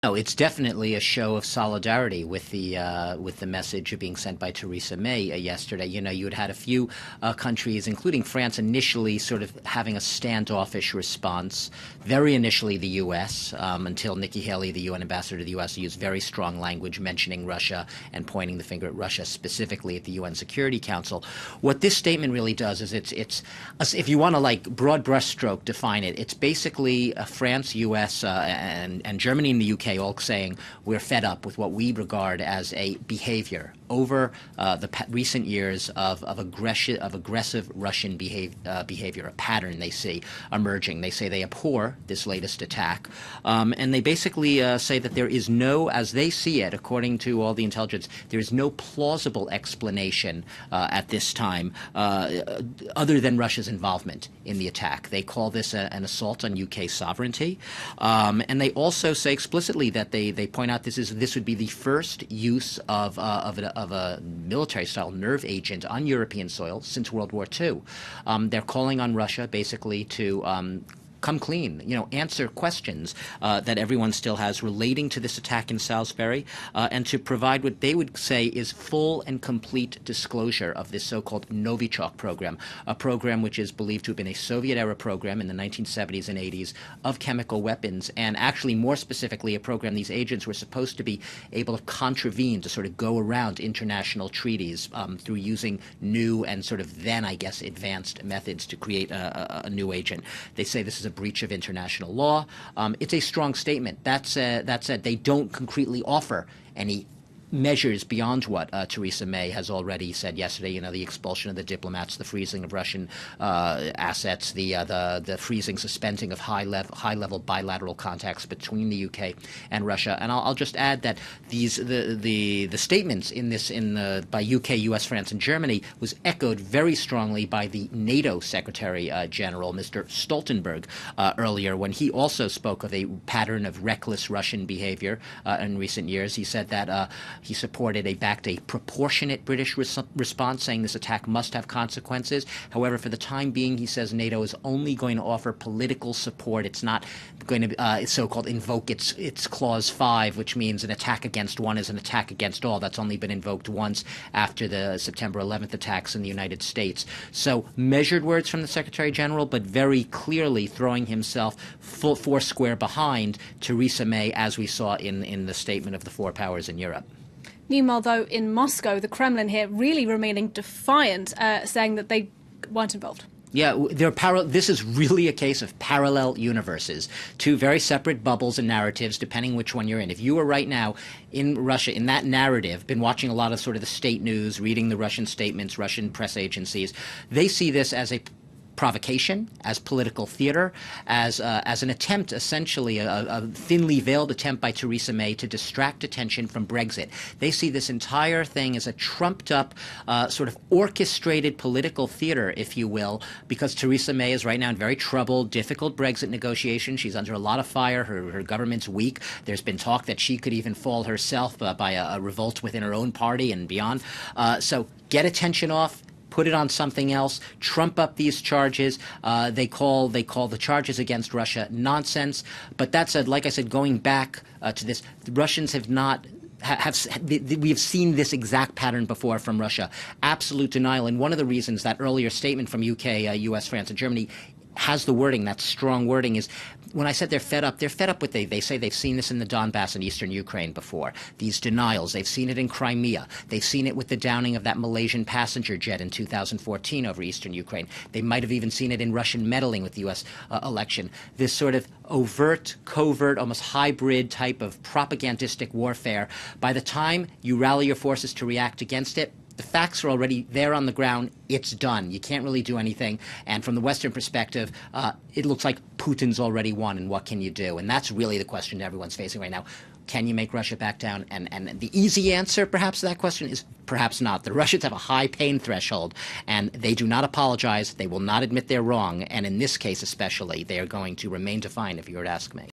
No, it's definitely a show of solidarity with the message being sent by Theresa May yesterday. You know, you had a few countries, including France, initially sort of having a standoffish response. Very initially, the U.S., until Nikki Haley, the UN ambassador to the U.S., used very strong language mentioning Russia and pointing the finger at Russia specifically at the UN Security Council. What this statement really does is it's if you want to like broad brushstroke define it, it's basically France, U.S., and Germany and the U.K. all saying we're fed up with what we regard as a behavior over the recent years of aggressive Russian behavior, a pattern they see emerging. They say they abhor this latest attack, and they basically say that there is no, as they see it, according to all the intelligence, there is no plausible explanation at this time other than Russia's involvement in the attack. They call this an assault on UK sovereignty, and they also say explicitly that they point out this would be the first use of a military-style nerve agent on European soil since World War II. They're calling on Russia basically to come clean, answer questions that everyone still has relating to this attack in Salisbury, and to provide what they would say is full and complete disclosure of this so-called Novichok program, a program which is believed to have been a Soviet-era program in the 1970s and 80s of chemical weapons, and actually more specifically a program these agents were supposed to be able to contravene, to sort of go around international treaties through using new and sort of then, I guess, advanced methods to create a new agent. They say this is a breach of international law. It's a strong statement. That said, they don't concretely offer any measures beyond what Theresa May has already said yesterday. The expulsion of the diplomats, the freezing of Russian assets, the freezing, suspending of high-level bilateral contacts between the UK and Russia. And I'll just add that the statements by UK, US, France, and Germany was echoed very strongly by the NATO Secretary General, Mr. Stoltenberg, earlier, when he also spoke of a pattern of reckless Russian behavior in recent years. He said that he backed a proportionate British response, saying this attack must have consequences. However, for the time being, he says NATO is only going to offer political support. It's not going to so-called invoke its Clause 5, which means an attack against one is an attack against all. That's only been invoked once after the September 11th attacks in the United States. So measured words from the Secretary General, but very clearly throwing himself foursquare behind Theresa May, as we saw in the statement of the four powers in Europe. Meanwhile, though, in Moscow, the Kremlin here really remaining defiant, saying that they weren't involved. Yeah, this is really a case of parallel universes, two very separate bubbles and narratives, depending which one you're in. If you are right now in Russia, in that narrative, been watching a lot of sort of the state news, reading the Russian statements, Russian press agencies, they see this as a provocation, as political theater, as an attempt, essentially a thinly veiled attempt by Theresa May to distract attention from Brexit. They see this entire thing as a trumped-up, sort of orchestrated political theater, if you will, because Theresa May is right now in very troubled, difficult Brexit negotiations. She's under a lot of fire. Her government's weak. There's been talk that she could even fall herself by a revolt within her own party and beyond. So get attention off, put it on something else, trump up these charges. They call the charges against Russia nonsense. But that said, like I said, going back to this, the Russians have not. We have seen this exact pattern before from Russia. Absolute denial. And one of the reasons that earlier statement from UK, US, France, and Germany has the wording, that strong wording, is when I said they're fed up with, they say they've seen this in the Donbass and eastern Ukraine before. These denials, they've seen it in Crimea. They've seen it with the downing of that Malaysian passenger jet in 2014 over eastern Ukraine. They might have even seen it in Russian meddling with the U.S. Election. This sort of overt, covert, almost hybrid type of propagandistic warfare. By the time you rally your forces to react against it, the facts are already there on the ground. It's done. You can't really do anything. And from the Western perspective, it looks like Putin's already won, and what can you do? And that's really the question everyone's facing right now. Can you make Russia back down? And the easy answer, perhaps, to that question is perhaps not. The Russians have a high pain threshold, and they do not apologize. They will not admit they're wrong. And in this case especially, they are going to remain defiant, if you were to ask me.